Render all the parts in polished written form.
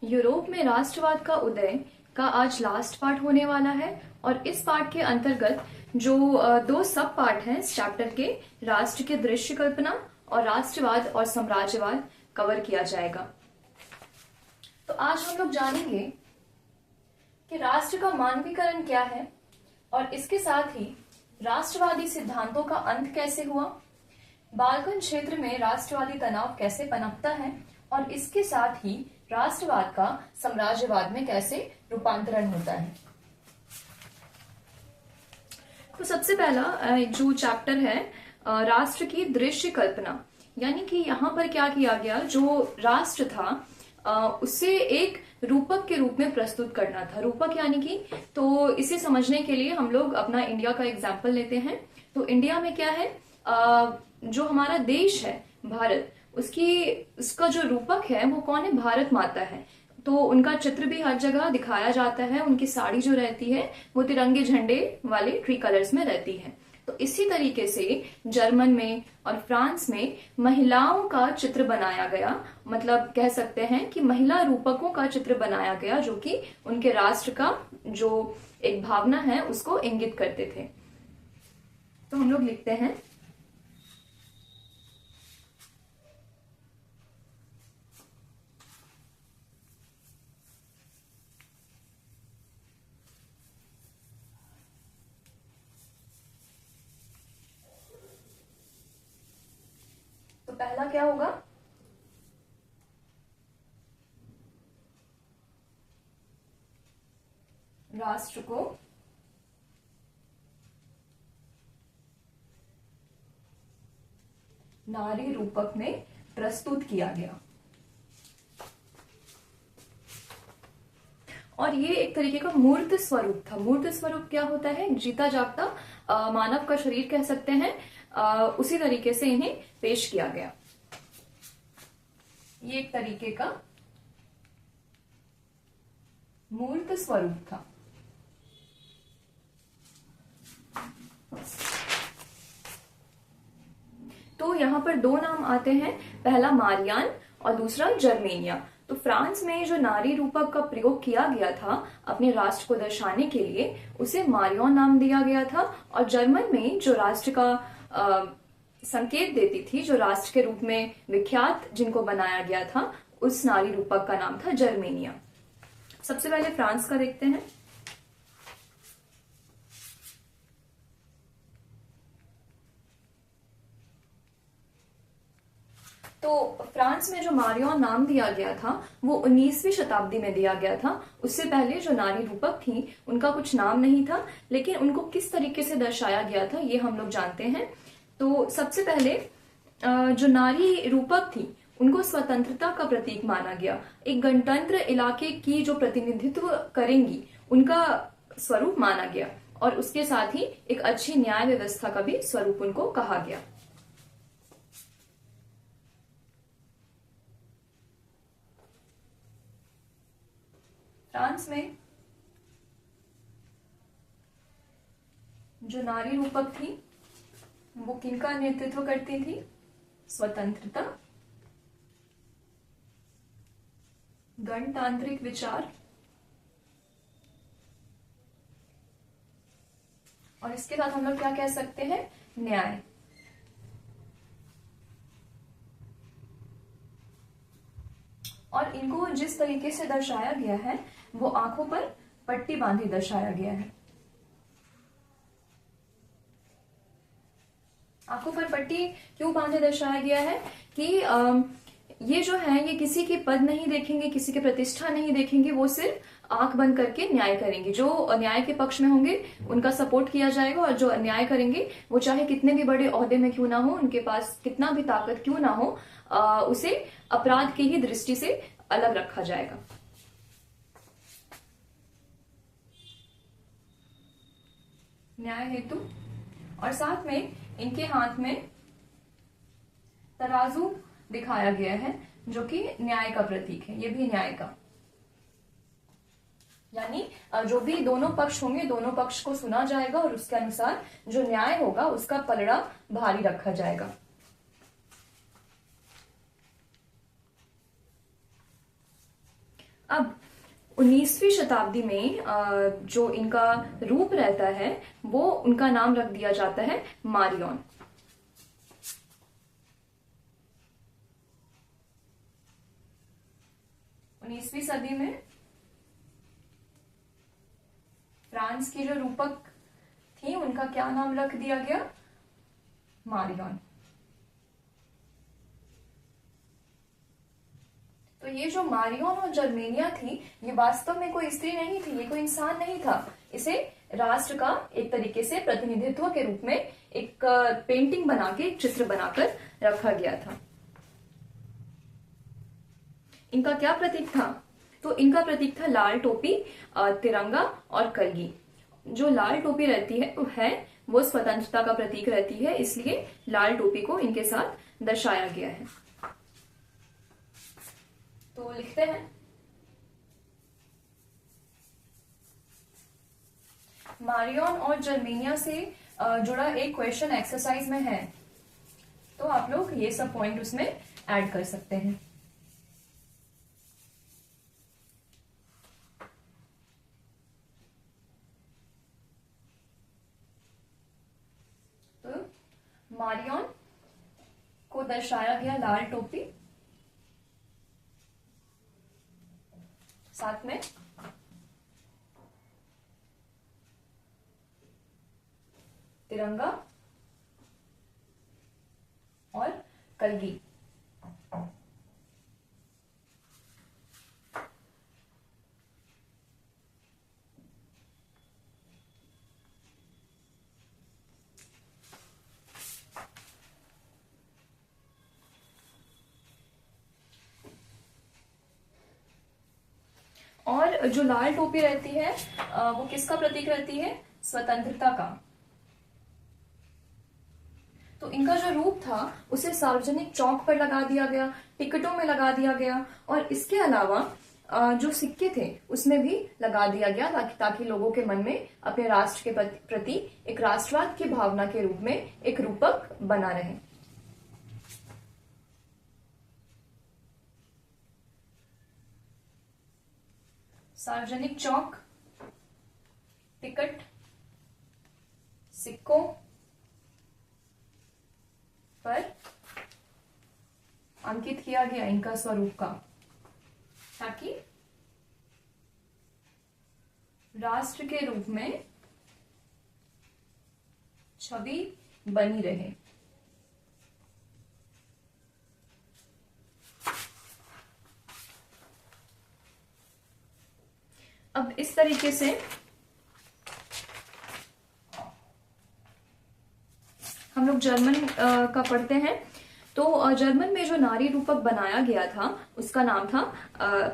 Europe में राष्ट्रवाद का उदय का आज लास्ट पार्ट होने वाला है और इस पार्ट के अंतर्गत जो दो सब पार्ट हैं इस चैप्टर के, राष्ट्र की दृश्य कल्पना और राष्ट्रवाद और साम्राज्यवाद कवर किया जाएगा। तो आज हम लोग जानेंगे कि राष्ट्र का मानवीकरण क्या है और इसके साथ ही राष्ट्रवादी सिद्धांतों का अंत कैसे हुआ, बाल्कन क्षेत्र में राष्ट्रवादी तनाव कैसे पनपता है और इसके साथ ही राष्ट्रवाद का साम्राज्यवाद में कैसे रूपांतरण होता है। तो सबसे पहला जो चैप्टर है राष्ट्र की दृश्य कल्पना, यानी कि यहाँ पर क्या किया गया, जो राष्ट्र था उसे एक रूपक के रूप में प्रस्तुत करना था। रूपक यानी कि, तो इसे समझने के लिए हम लोग अपना इंडिया का एग्जाम्पल लेते हैं। तो इंडिया में क्या है, जो हमारा देश है भारत, उसका जो रूपक है वो कौन है, भारत माता है। तो उनका चित्र भी हर जगह दिखाया जाता है। उनकी साड़ी जो रहती है वो तिरंगे झंडे वाले ट्री कलर्स में रहती है। तो इसी तरीके से जर्मन में और फ्रांस में महिलाओं का चित्र बनाया गया, मतलब कह सकते हैं कि महिला रूपकों का चित्र बनाया गया, जो कि उनके राष्ट्र का जो एक भावना है उसको इंगित करते थे। तो हम लोग लिखते हैं, तो पहला क्या होगा, राष्ट्र को नारी रूपक में प्रस्तुत किया गया। और ये एक तरीके का मूर्त स्वरूप था। मूर्त स्वरूप क्या होता है, जीता जागता मानव का शरीर कह सकते हैं। उसी तरीके से इन्हें पेश किया गया। ये एक तरीके का मूर्त स्वरूप था। तो यहाँ पर दो नाम आते हैं, पहला मारियान और दूसरा जर्मेनिया। तो फ्रांस में जो नारी रूपक का प्रयोग किया गया था अपने राष्ट्र को दर्शाने के लिए, उसे मारियन नाम दिया गया था। और जर्मन में जो राष्ट्र का संकेत देती थी, जो राष्ट्र के रूप में विख्यात जिनको बनाया गया था, उस नारी रूपक का नाम था जर्मेनिया। सबसे पहले फ्रांस का देखते हैं। तो फ्रांस में जो मारियन नाम दिया गया था वो 19वीं शताब्दी में दिया गया था। उससे पहले जो नारी रूपक थी उनका कुछ नाम नहीं था, लेकिन उनको किस तरीके से दर्शाया गया था ये हम लोग जानते हैं। तो सबसे पहले जो नारी रूपक थी उनको स्वतंत्रता का प्रतीक माना गया। एक गणतंत्र इलाके की जो प्रतिनिधित्व करेंगी उनका स्वरूप माना गया, और उसके साथ ही एक अच्छी न्याय व्यवस्था का भी स्वरूप उनको कहा गया। फ्रांस में जो नारी रूपक थी वो किनका नेतृत्व करती थी, स्वतंत्रता, गणतांत्रिक विचार, और इसके साथ हम लोग क्या कह सकते हैं, न्याय। और इनको जिस तरीके से दर्शाया गया है वो आंखों पर पट्टी बांधी दर्शाया गया है। आंखों पर पट्टी क्यों बांधे दर्शाया गया है कि ये जो है ये किसी की पद नहीं देखेंगे, किसी की प्रतिष्ठा नहीं देखेंगे, वो सिर्फ आंख बंद करके न्याय करेंगे। जो न्याय के पक्ष में होंगे उनका सपोर्ट किया जाएगा, और जो अन्याय करेंगे वो चाहे कितने भी बड़े ओहदे में क्यों ना हो, उनके पास कितना भी ताकत क्यों ना हो, उसे अपराध की ही दृष्टि से अलग रखा जाएगा। न्याय हेतु, और साथ में इनके हाथ में तराजू दिखाया गया है जो कि न्याय का प्रतीक है। ये भी न्याय का, यानी जो भी दोनों पक्ष होंगे दोनों पक्ष को सुना जाएगा और उसके अनुसार जो न्याय होगा उसका पलड़ा भारी रखा जाएगा। अब 19वीं शताब्दी में जो इनका रूप रहता है वो उनका नाम रख दिया जाता है मारियन। 19वीं सदी में फ्रांस की जो रूपक थी उनका क्या नाम रख दिया गया? मारियन। तो ये जो मारियन और जर्मेनिया थी ये वास्तव में कोई स्त्री नहीं थी, ये कोई इंसान नहीं था। इसे राष्ट्र का एक तरीके से प्रतिनिधित्व के रूप में एक पेंटिंग बना के, एक चित्र बनाकर रखा गया था। इनका क्या प्रतीक था? तो इनका प्रतीक था लाल टोपी, तिरंगा और कलगी। जो लाल टोपी रहती है वो स्वतंत्रता का प्रतीक रहती है, इसलिए लाल टोपी को इनके साथ दर्शाया गया है। तो लिखते हैं, मारियन और जर्मेनिया से जुड़ा एक क्वेश्चन एक्सरसाइज में है, तो आप लोग ये सब पॉइंट उसमें ऐड कर सकते हैं। तो मारियन को दर्शाया गया लाल टोपी, साथ में तिरंगा और कलगी। और जो लाल टोपी रहती है वो किसका प्रतीक रहती है? स्वतंत्रता का। तो इनका जो रूप था उसे सार्वजनिक चौक पर लगा दिया गया, टिकटों में लगा दिया गया, और इसके अलावा जो सिक्के थे उसमें भी लगा दिया गया, ताकि लोगों के मन में अपने राष्ट्र के प्रति एक राष्ट्रवाद की भावना के रूप में एक रूपक बना रहे। सार्वजनिक चौक, टिकट, सिक्कों पर अंकित किया गया इनका स्वरूप का, ताकि राष्ट्र के रूप में छवि बनी रहे। अब इस तरीके से हम लोग जर्मन का पढ़ते हैं। तो जर्मन में जो नारी रूपक बनाया गया था उसका नाम था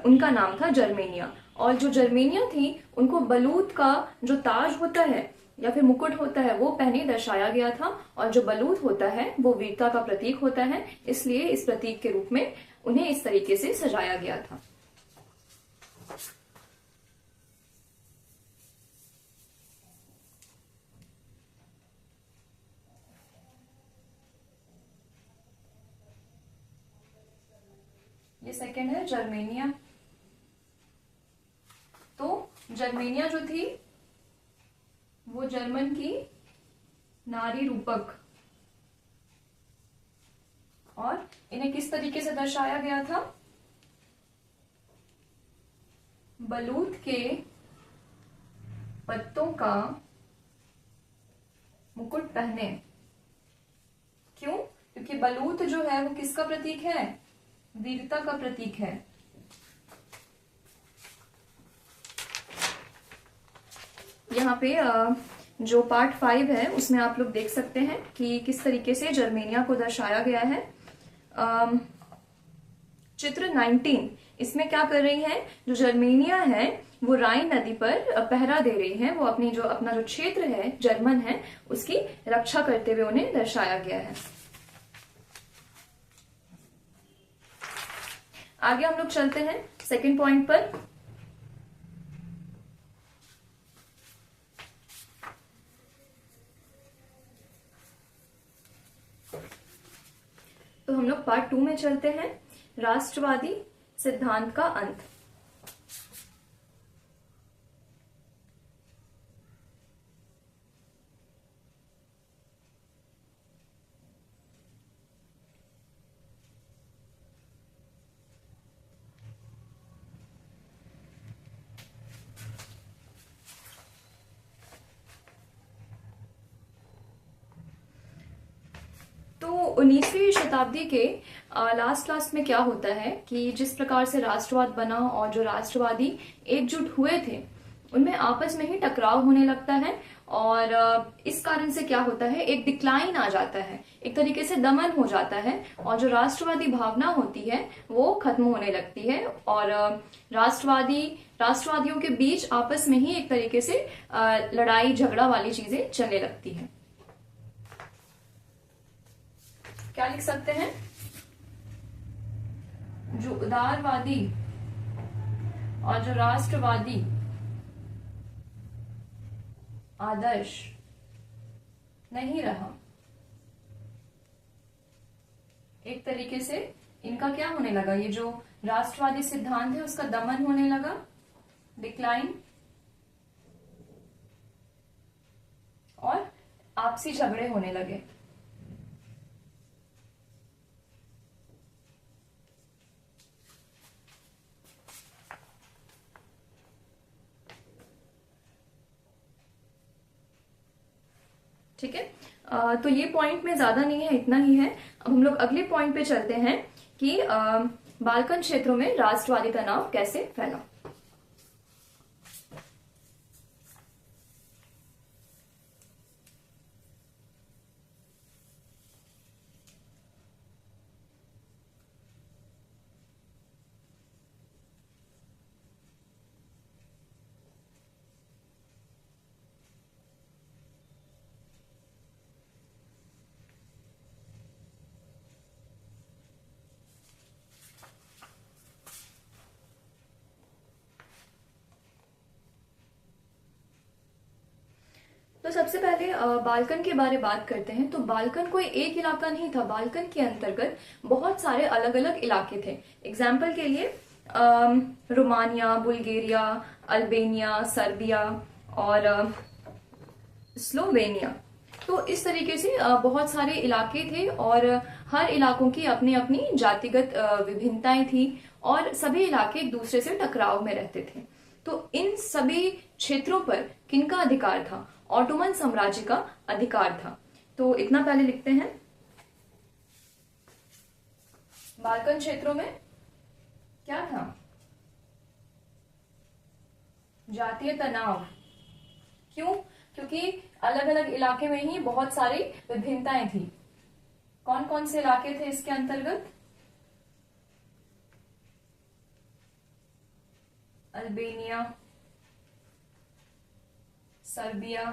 उनका नाम था जर्मेनिया। और जो जर्मेनिया थी उनको बलूत का जो ताज होता है या फिर मुकुट होता है वो पहने दर्शाया गया था, और जो बलूत होता है वो वीरता का प्रतीक होता है, इसलिए इस प्रतीक के रूप में उन्हें इस तरीके से सजाया गया था। ये सेकंड है जर्मेनिया। तो जर्मेनिया जो थी वो जर्मन की नारी रूपक, और इन्हें किस तरीके से दर्शाया गया था? बलूत के पत्तों का मुकुट पहने। क्यों? क्योंकि बलूत जो है वो किसका प्रतीक है? वीरता का प्रतीक है। यहाँ पे जो पार्ट 5 है उसमें आप लोग देख सकते हैं कि किस तरीके से जर्मेनिया को दर्शाया गया है। चित्र 19 इसमें क्या कर रही है? जो जर्मेनिया है वो राइन नदी पर पहरा दे रही है, वो अपना जो क्षेत्र है जर्मन है उसकी रक्षा करते हुए उन्हें दर्शाया गया है। आगे हम लोग चलते हैं सेकंड पॉइंट पर। तो हम लोग पार्ट 2 में चलते हैं, राष्ट्रवादी सिद्धांत का अंत। तो 19वीं शताब्दी के लास्ट लास्ट में क्या होता है कि जिस प्रकार से राष्ट्रवाद बना और जो राष्ट्रवादी एकजुट हुए थे उनमें आपस में ही टकराव होने लगता है, और इस कारण से क्या होता है, एक डिक्लाइन आ जाता है, एक तरीके से दमन हो जाता है, और जो राष्ट्रवादी भावना होती है वो खत्म होने लगती है, और राष्ट्रवादियों के बीच आपस में ही एक तरीके से लड़ाई झगड़ा वाली चीजें चलने लगती है। क्या लिख सकते हैं, जो उदारवादी और जो राष्ट्रवादी आदर्श नहीं रहा, एक तरीके से इनका क्या होने लगा, ये जो राष्ट्रवादी सिद्धांत है उसका दमन होने लगा, डिक्लाइन, और आपसी झगड़े होने लगे। ठीक है, तो ये पॉइंट में ज्यादा नहीं है, इतना ही है। अब हम लोग अगले पॉइंट पे चलते हैं कि बाल्कन क्षेत्रों में राष्ट्रवादी तनाव कैसे फैला। तो सबसे पहले बाल्कन के बारे में बात करते हैं। तो बाल्कन कोई एक इलाका नहीं था, बाल्कन के अंतर्गत बहुत सारे अलग अलग इलाके थे। एग्जाम्पल के लिए रोमानिया, बुल्गारिया, अल्बेनिया, सर्बिया और स्लोवेनिया। तो इस तरीके से बहुत सारे इलाके थे, और हर इलाकों की अपनी अपनी जातिगत विभिन्नताएं थी, और सभी इलाके एक दूसरे से टकराव में रहते थे। तो इन सभी क्षेत्रों पर किनका अधिकार था? ऑटोमन साम्राज्य का अधिकार था। तो इतना पहले लिखते हैं, बाल्कन क्षेत्रों में क्या था? जातीय तनाव। क्यों? क्योंकि अलग अलग इलाके में ही बहुत सारी विभिन्नताएं थी। कौन कौन से इलाके थे इसके अंतर्गत? Albania, Serbia,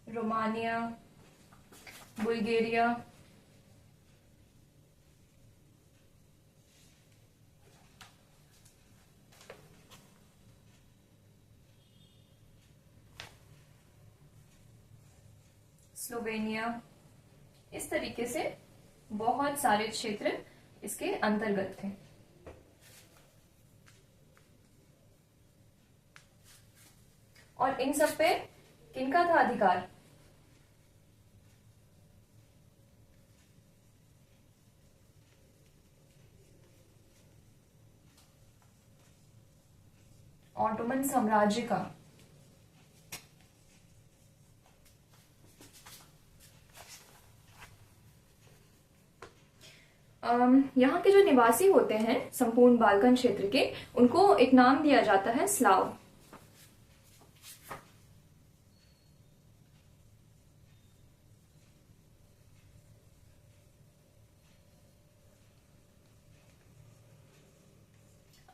Romania, Bulgaria, Slovenia. इस तरीके से बहुत सारे क्षेत्र इसके अंतर्गत थे। और इन सब पे किनका था अधिकार? ऑटोमन साम्राज्य का। यहाँ के जो निवासी होते हैं संपूर्ण बाल्कन क्षेत्र के, उनको एक नाम दिया जाता है स्लाव।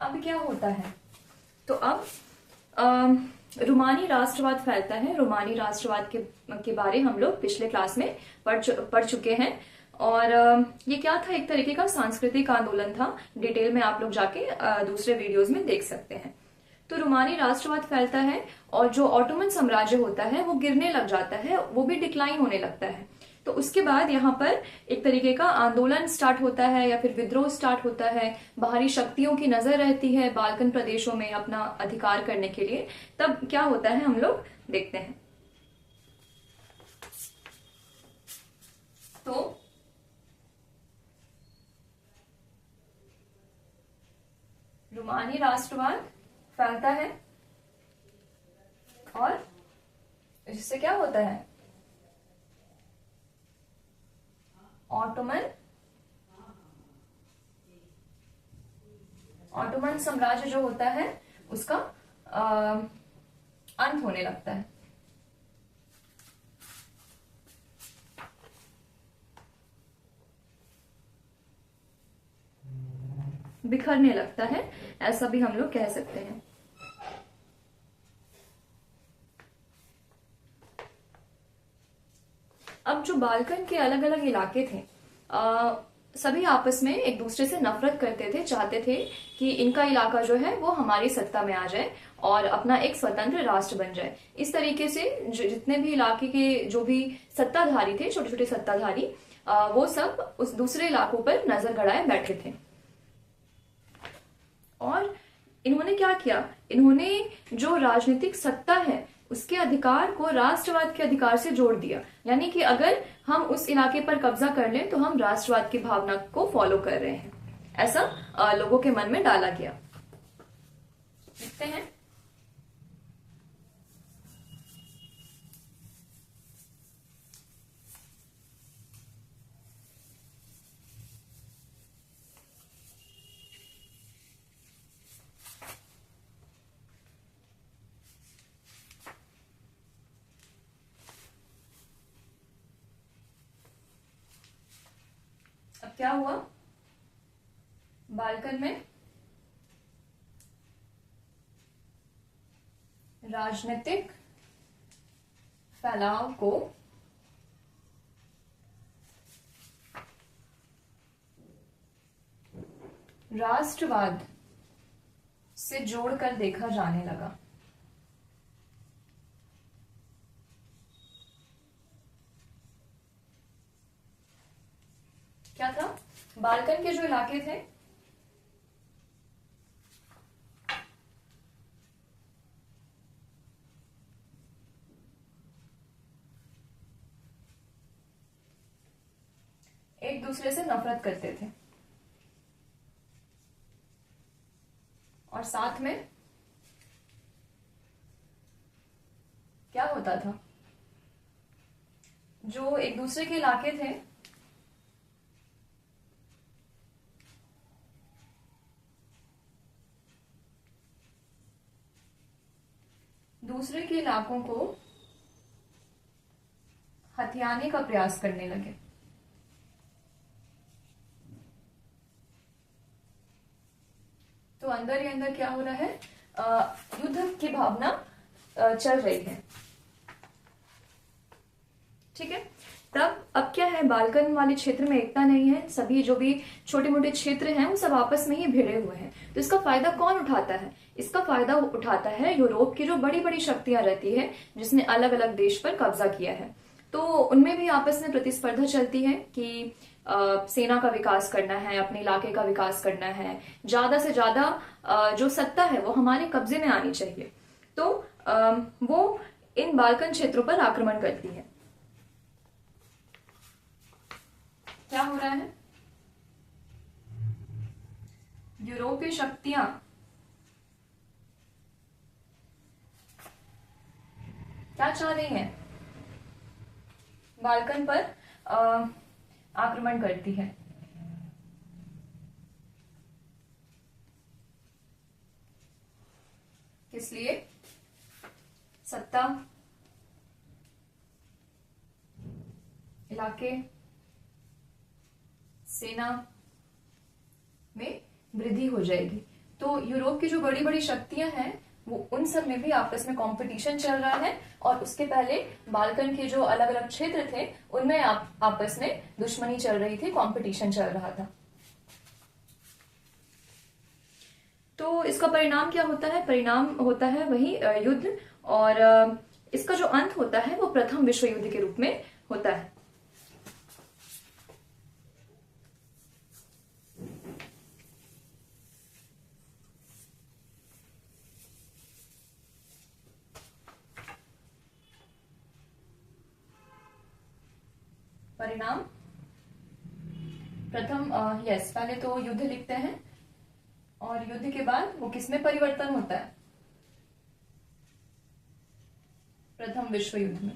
अब क्या होता है, तो अब रोमानी राष्ट्रवाद फैलता है। रोमानी राष्ट्रवाद के बारे हम लोग पिछले क्लास में पढ़ चुके हैं, और ये क्या था, एक तरीके का सांस्कृतिक आंदोलन था। डिटेल में आप लोग जाके दूसरे वीडियोस में देख सकते हैं। तो रोमानी राष्ट्रवाद फैलता है, और जो ऑटोमन साम्राज्य होता है वो गिरने लग जाता है, वो भी डिक्लाइन होने लगता है। तो उसके बाद यहाँ पर एक तरीके का आंदोलन स्टार्ट होता है, या फिर विद्रोह स्टार्ट होता है। बाहरी शक्तियों की नजर रहती है बाल्कन प्रदेशों में अपना अधिकार करने के लिए। तब क्या होता है हम लोग देखते हैं। तो रोमानी राष्ट्रवाद फैलता है, और जिससे क्या होता है, ऑटोमन ऑटोमन साम्राज्य जो होता है उसका अंत होने लगता है। बिखरने लगता है, ऐसा भी हम लोग कह सकते हैं। अब जो बाल्कन के अलग अलग इलाके थे, सभी आपस में एक दूसरे से नफरत करते थे, चाहते थे कि इनका इलाका जो है वो हमारी सत्ता में आ जाए और अपना एक स्वतंत्र राष्ट्र बन जाए। इस तरीके से जितने भी इलाके के जो भी सत्ताधारी थे, छोटे छोटे सत्ताधारी, वो सब उस दूसरे इलाकों पर नजर गड़ाए बैठे थे। और इन्होंने क्या किया, इन्होंने जो राजनीतिक सत्ता है उसके अधिकार को राष्ट्रवाद के अधिकार से जोड़ दिया। यानी कि अगर हम उस इलाके पर कब्जा कर लें तो हम राष्ट्रवाद की भावना को फॉलो कर रहे हैं, ऐसा लोगों के मन में डाला गया। देखते हैं। अब क्या हुआ, बाल्कन में राजनीतिक फैलाव को राष्ट्रवाद से जोड़कर देखा जाने लगा। क्या था, बाल्कन के जो इलाके थे एक दूसरे से नफरत करते थे और साथ में क्या होता था, जो एक दूसरे के इलाके थे दूसरे के इलाकों को हथियाने का प्रयास करने लगे। तो अंदर ही अंदर क्या हो रहा है, युद्ध की भावना चल रही है। ठीक है, तब अब क्या है, बाल्कन वाले क्षेत्र में एकता नहीं है, सभी जो भी छोटे मोटे क्षेत्र हैं वो सब आपस में ही भिड़े हुए हैं। तो इसका फायदा कौन उठाता है, इसका फायदा उठाता है यूरोप की जो बड़ी बड़ी शक्तियां रहती है जिसने अलग अलग देश पर कब्जा किया है। तो उनमें भी आपस में प्रतिस्पर्धा चलती है कि सेना का विकास करना है, अपने इलाके का विकास करना है, ज्यादा से ज्यादा जो सत्ता है वो हमारे कब्जे में आनी चाहिए। तो वो इन बाल्कन क्षेत्रों पर आक्रमण करती है। क्या हो रहा है, यूरोपीय शक्तियां क्या चाह रही हैं, बाल्कन पर आक्रमण करती है। किस लिए, सत्ता, इलाके, सेना में वृद्धि हो जाएगी। तो यूरोप की जो बड़ी बड़ी शक्तियां हैं वो उन सब में भी आपस में कंपटीशन चल रहा है, और उसके पहले बाल्कन के जो अलग अलग क्षेत्र थे उनमें आपस में दुश्मनी चल रही थी, कंपटीशन चल रहा था। तो इसका परिणाम क्या होता है, परिणाम होता है वही युद्ध, और इसका जो अंत होता है वो प्रथम विश्व युद्ध के रूप में होता है। परिणाम, प्रथम यस, पहले तो युद्ध लिखते हैं और युद्ध के बाद वो किसमें परिवर्तन होता है, प्रथम विश्व युद्ध में।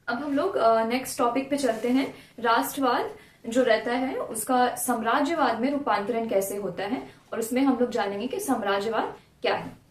अब हम लोग नेक्स्ट टॉपिक पे चलते हैं। राष्ट्रवाद जो रहता है उसका साम्राज्यवाद में रूपांतरण कैसे होता है, और उसमें हम लोग जानेंगे कि साम्राज्यवाद क्या है।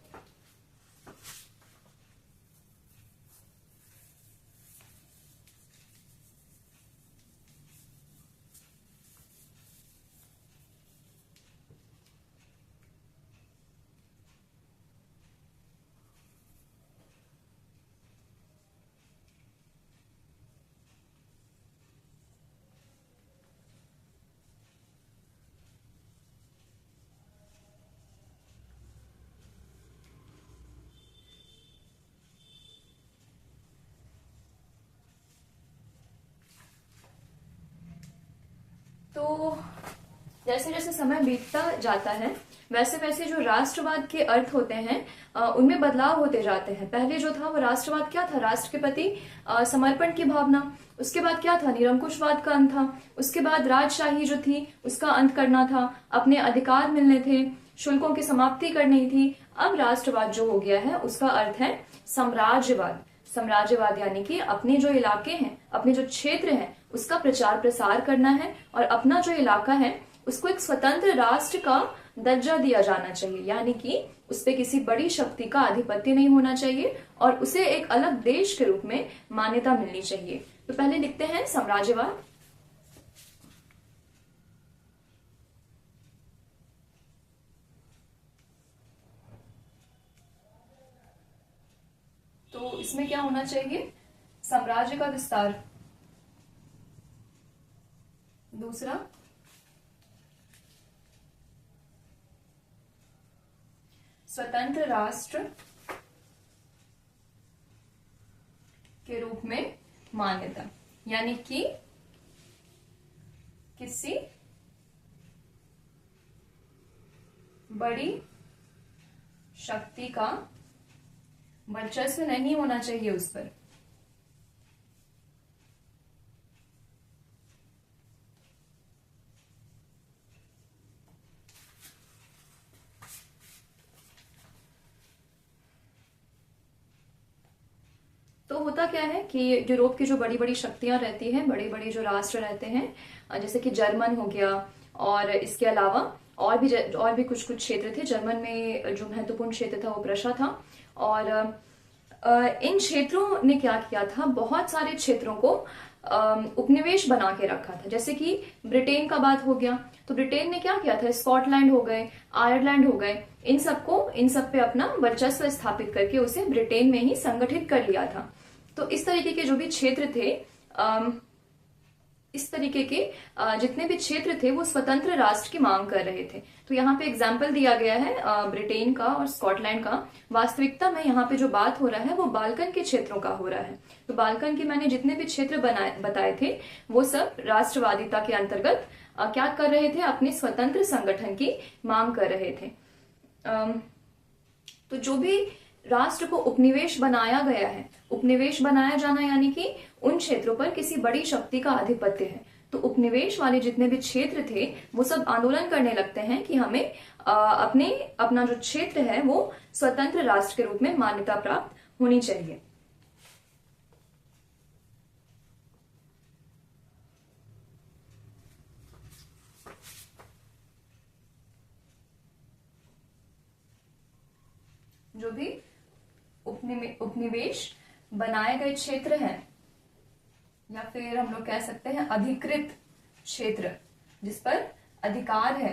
तो जैसे जैसे समय बीतता जाता है वैसे वैसे जो राष्ट्रवाद के अर्थ होते हैं उनमें बदलाव होते जाते हैं। पहले जो था वो राष्ट्रवाद क्या था, राष्ट्र के प्रति समर्पण की भावना। उसके बाद क्या था, निरंकुशवाद का अंत था। उसके बाद राजशाही जो थी उसका अंत करना था, अपने अधिकार मिलने थे, शुल्कों की समाप्ति करनी थी। अब राष्ट्रवाद जो हो गया है उसका अर्थ है साम्राज्यवाद। साम्राज्यवाद यानी कि अपने जो इलाके हैं, अपने जो क्षेत्र है उसका प्रचार प्रसार करना है, और अपना जो इलाका है उसको एक स्वतंत्र राष्ट्र का दर्जा दिया जाना चाहिए, यानी कि उस पे किसी बड़ी शक्ति का आधिपत्य नहीं होना चाहिए और उसे एक अलग देश के रूप में मान्यता मिलनी चाहिए। तो पहले लिखते हैं साम्राज्यवाद। तो इसमें क्या होना चाहिए, साम्राज्य का विस्तार। दूसरा, स्वतंत्र राष्ट्र के रूप में मान्यता, यानी कि किसी बड़ी शक्ति का वर्चस्व नहीं होना चाहिए उस पर। तो होता क्या है कि यूरोप की जो बड़ी बड़ी शक्तियां रहती हैं, बड़े बड़े जो राष्ट्र रहते हैं, जैसे कि जर्मन हो गया, और इसके अलावा और भी कुछ कुछ क्षेत्र थे। जर्मन में जो महत्वपूर्ण क्षेत्र था वो प्रशा था, और इन क्षेत्रों ने क्या किया था, बहुत सारे क्षेत्रों को उपनिवेश बना के रखा था। जैसे कि ब्रिटेन का बात हो गया, तो ब्रिटेन ने क्या किया था, स्कॉटलैंड हो गए, आयरलैंड हो गए, इन सब पे अपना वर्चस्व स्थापित करके उसे ब्रिटेन में ही संगठित कर लिया था। तो इस तरीके के जो भी क्षेत्र थे, इस तरीके के जितने भी क्षेत्र थे वो स्वतंत्र राष्ट्र की मांग कर रहे थे। तो यहाँ पे एग्जाम्पल दिया गया है ब्रिटेन का और स्कॉटलैंड का। वास्तविकता में यहाँ पे जो बात हो रहा है वो बाल्कन के क्षेत्रों का हो रहा है। तो बाल्कन के मैंने जितने भी क्षेत्र बताए थे वो सब राष्ट्रवादिता के अंतर्गत क्या कर रहे थे, अपने स्वतंत्र संगठन की मांग कर रहे थे। तो जो भी राष्ट्र को उपनिवेश बनाया गया है, उपनिवेश बनाया जाना यानी कि उन क्षेत्रों पर किसी बड़ी शक्ति का आधिपत्य है। तो उपनिवेश वाले जितने भी क्षेत्र थे वो सब आंदोलन करने लगते हैं कि हमें अपना जो क्षेत्र है वो स्वतंत्र राष्ट्र के रूप में मान्यता प्राप्त होनी चाहिए। जो भी उपनिवेश बनाए गए क्षेत्र हैं, या फिर हम लोग कह सकते हैं अधिकृत क्षेत्र, जिस पर अधिकार है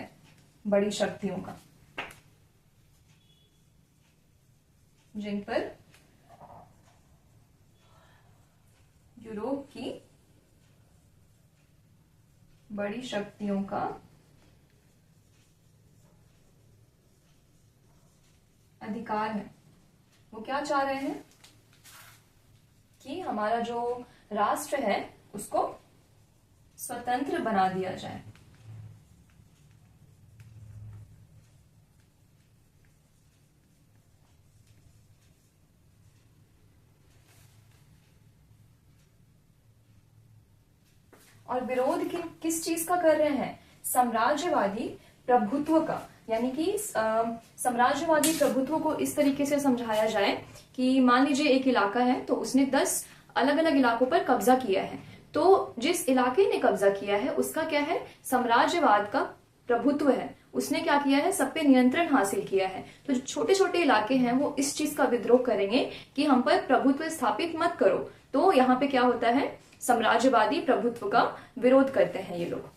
बड़ी शक्तियों का, जिन पर यूरोप की बड़ी शक्तियों का अधिकार है, वो क्या चाह रहे हैं कि हमारा जो राष्ट्र है उसको स्वतंत्र बना दिया जाए। और विरोध किस चीज का कर रहे हैं, साम्राज्यवादी प्रभुत्व का, यानी कि साम्राज्यवादी प्रभुत्व को इस तरीके से समझाया जाए कि मान लीजिए एक इलाका है तो उसने 10 अलग अलग इलाकों पर कब्जा किया है, तो जिस इलाके ने कब्जा किया है उसका क्या है, साम्राज्यवाद का प्रभुत्व है, उसने क्या किया है, सब पे नियंत्रण हासिल किया है। तो जो छोटे छोटे इलाके हैं वो इस चीज का विद्रोह करेंगे कि हम पर प्रभुत्व स्थापित मत करो। तो यहाँ पे क्या होता है, साम्राज्यवादी प्रभुत्व का विरोध करते हैं ये लोग।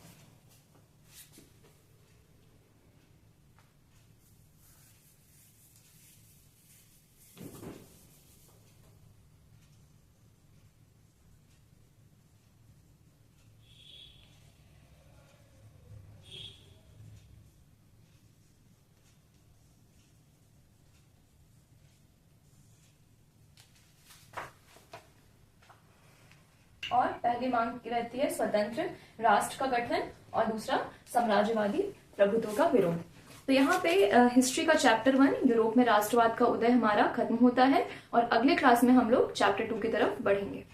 और पहली मांग रहती है स्वतंत्र राष्ट्र का गठन और दूसरा साम्राज्यवादी प्रभुत्व का विरोध। तो यहाँ पे हिस्ट्री का चैप्टर 1 यूरोप में राष्ट्रवाद का उदय हमारा खत्म होता है और अगले क्लास में हम लोग चैप्टर 2 की तरफ बढ़ेंगे।